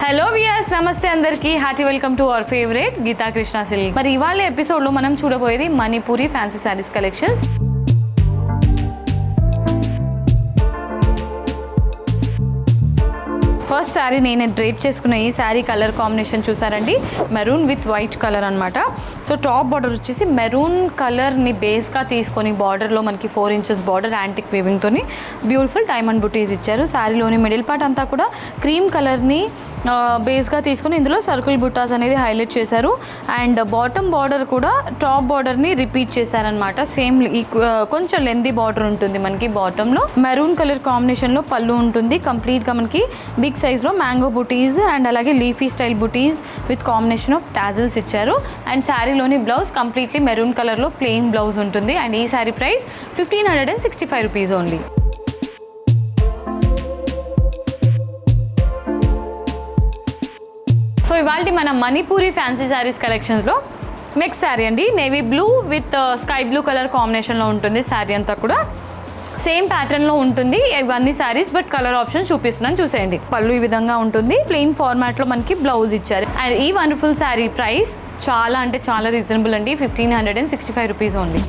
Hello viewers, నమస్తే అందరికీ. Hearty welcome to our favourite Geetha Krishna Silk. మరి ఇవాళ ఎపిసోడ్లో మనం చూడబోయేది Manipuri fancy saris collections. First sari నేను డ్రేప్ చేసుకున్న ఈ శారీ కలర్ కాంబినేషన్ చూసారండి, మెరూన్ విత్ వైట్ కలర్ అనమాట. సో టాప్ బార్డర్ వచ్చేసి మెరూన్ కలర్ని బేస్గా తీసుకొని బార్డర్లో మనకి 4 ఇంచెస్ బార్డర్ యాంటిక్ వీవింగ్తో బ్యూటిఫుల్ డైమండ్ బుటీస్ ఇచ్చారు. శారీలోని మిడిల్ పార్ట్ అంతా కూడా క్రీమ్ కలర్ని బేస్గా తీసుకొని ఇందులో సర్కిల్ బుట్టాస్ అనేది హైలైట్ చేశారు. అండ్ బాటమ్ బార్డర్ కూడా టాప్ బార్డర్ని రిపీట్ చేశారనమాట. సేమ్ కొంచెం లెంతీ బార్డర్ ఉంటుంది మనకి. బాటంలో మెరూన్ కలర్ కాంబినేషన్లో పళ్ళు ఉంటుంది. కంప్లీట్గా మనకి బిగ్ సైజ్లో మ్యాంగో బుటీస్ అండ్ అలాగే leafy style buttis with combination of tassels ఇచ్చారు. అండ్ శారీలోని బ్లౌజ్ కంప్లీట్లీ మెరూన్ కలర్లో ప్లెయిన్ బ్లౌజ్ ఉంటుంది. అండ్ ఈ sari price 1565 rupees only. So ఇవాళ మన మణిపూరి ఫ్యాన్సీ శారీస్ కలెక్షన్స్లో నెక్స్ట్ శారీ అండి, navy blue with sky blue colour కాంబినేషన్లో ఉంటుంది. శారీ అంతా కూడా సేమ్ ప్యాటర్న్లో ఉంటుంది ఇవన్నీ శారీస్, బట్ కలర్ ఆప్షన్ చూపిస్తున్నాను చూసేయండి. పళ్ళు ఈ విధంగా ఉంటుంది, ప్లెయిన్ ఫార్మాట్లో మనకి బ్లౌజ్ ఇచ్చారు. అండ్ ఈ వండర్ఫుల్ శారీ ప్రైస్ చాలా అంటే చాలా రీజనబుల్ అండి, 1565 rupees only.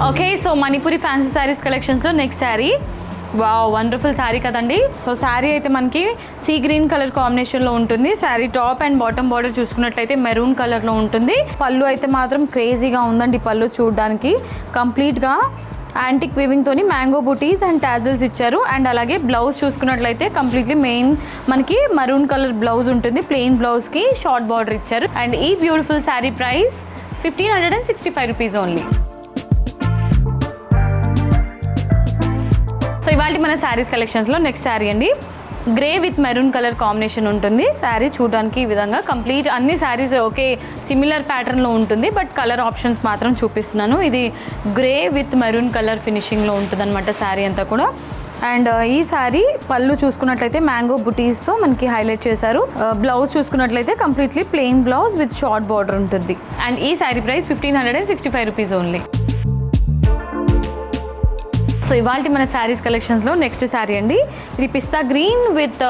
Okay, so Manipuri fancy saris కలెక్షన్స్లో next sari, wow wonderful sari కదండి. సో శారీ అయితే మనకి సీ గ్రీన్ కలర్ కాంబినేషన్లో ఉంటుంది. Sari top and bottom border చూసుకున్నట్లయితే మెరూన్ కలర్లో ఉంటుంది. పళ్ళు అయితే మాత్రం క్రేజీగా ఉందండి. పళ్ళు చూడడానికి కంప్లీట్గా antique వీవింగ్తోని mango buttis and tassels ఇచ్చారు. అండ్ అలాగే బ్లౌజ్ చూసుకున్నట్లయితే కంప్లీట్లీ మెయిన్ మనకి మరూన్ కలర్ బ్లౌజ్ ఉంటుంది. ప్లెయిన్ బ్లౌజ్కి షార్ట్ బార్డర్ ఇచ్చారు. అండ్ ఈ beautiful sari price 1565 rupees only. So ఇవాళ మన శారీస్ కలెక్షన్స్లో నెక్స్ట్ శారీ అండి, grey with maroon colour combination ఉంటుంది. శారీ చూడడానికి ఈ విధంగా కంప్లీట్ అన్ని శారీస్ ఒకే సిమిలర్ ప్యాటర్న్లో ఉంటుంది, బట్ కలర్ ఆప్షన్స్ మాత్రం చూపిస్తున్నాను. ఇది గ్రే విత్ మెరూన్ కలర్ ఫినిషింగ్లో ఉంటుంది అనమాట శారీ అంతా కూడా. అండ్ ఈ శారీ పళ్ళు చూసుకున్నట్లయితే మ్యాంగో బుటీస్తో మనకి హైలైట్ చేశారు. బ్లౌజ్ చూసుకున్నట్లయితే completely plain blouse with short border ఉంటుంది. అండ్ ఈ sari price 1565 rupees only. So ఇవాళ మన శారీస్ కలెక్షన్స్లో నెక్స్ట్ శారీ అండి, ఇది pista green with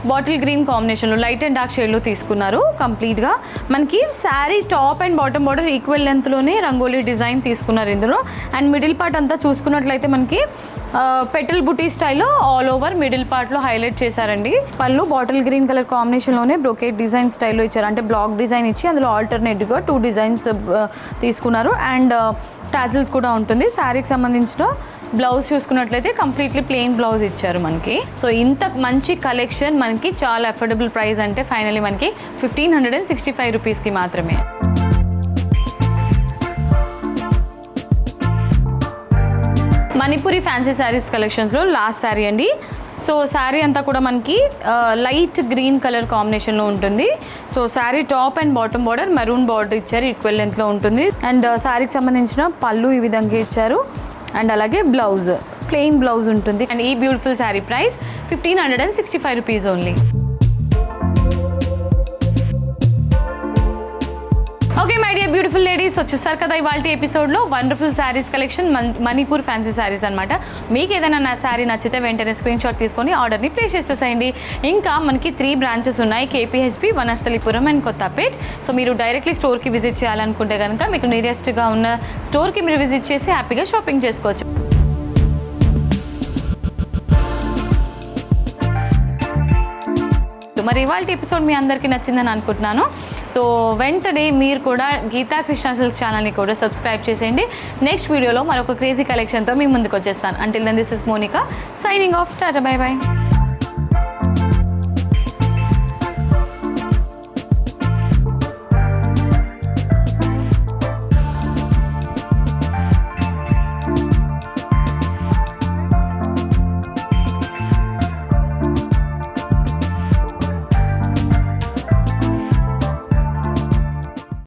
bottle green కాంబినేషన్లో లైట్ అండ్ డార్క్ షేడ్లో తీసుకున్నారు. కంప్లీట్గా మనకి sari top and bottom border equal లెంత్లోనే రంగోలీ డిజైన్ తీసుకున్నారు ఇందులో. అండ్ మిడిల్ పార్ట్ అంతా చూసుకున్నట్లయితే మనకి పెటల్ బుటీ స్టైల్లో ఆల్ ఓవర్ మిడిల్ పార్ట్లో హైలైట్ చేశారండి. పళ్ళు బాటిల్ గ్రీన్ కలర్ కాంబినేషన్లోనే బ్రొకేట్ డిజైన్ స్టైల్లో ఇచ్చారు. అంటే బ్లాక్ డిజైన్ ఇచ్చి అందులో ఆల్టర్నేట్గా 2 డిజైన్స్ తీసుకున్నారు. అండ్ టాజిల్స్ కూడా ఉంటుంది. శారీకి సంబంధించిన బ్లౌజ్ చూసుకున్నట్లయితే కంప్లీట్లీ ప్లెయిన్ బ్లౌజ్ ఇచ్చారు మనకి. సో ఇంత మంచి కలెక్షన్ మనకి చాలా అఫోర్డబుల్ ప్రైస్, అంటే ఫైనలీ మనకి 1565 రూపీస్కి మాత్రమే. మణిపూరి ఫ్యాన్సీ శారీస్ కలెక్షన్స్లో లాస్ట్ శారీ అండి. సో శారీ అంతా కూడా మనకి లైట్ గ్రీన్ కలర్ కాంబినేషన్లో ఉంటుంది. So sari top and bottom border maroon border ఇచ్చారు, ఈక్వల్ లెంత్లో ఉంటుంది. అండ్ శారీకి సంబంధించిన పళ్ళు ఈ విధంగా ఇచ్చారు. అండ్ అలాగే బ్లౌజ్ ప్లెయిన్ బ్లౌజ్ ఉంటుంది. అండ్ ఈ beautiful sari price 1565 rupees only. Okay my dear beautiful ladies, so చూసారు కదా ఇవాళ ఎపిసోడ్లో wonderful saris collection Manipur fancy saris అనమాట. మీకు ఏదైనా నా శారీ నచ్చితే వెంటనే స్క్రీన్ షాట్ తీసుకొని ఆర్డర్ని ప్లేస్ చేసేసేయండి. ఇంకా మనకి 3 బ్రాంచెస్ ఉన్నాయి, KPHB, Vanasthalipuram and Kothapet. So మీరు డైరెక్ట్లీ స్టోర్కి విజిట్ చేయాలనుకుంటే కనుక మీకు నియరెస్ట్గా ఉన్న స్టోర్కి మీరు విజిట్ చేసి హ్యాపీగా షాపింగ్ చేసుకోవచ్చు. మరి ఇవాళ ఎపిసోడ్ మీ అందరికీ నచ్చిందని అనుకుంటున్నాను. సో వెంటనే మీరు కూడా గీతా కృష్ణ సిల్క్స్ ఛానల్ని కూడా సబ్స్క్రైబ్ చేసేయండి. నెక్స్ట్ వీడియోలో మరొక క్రేజీ కలెక్షన్తో మీ ముందుకు వచ్చేస్తాను. Until then this is Monica signing off. Tata, bye by.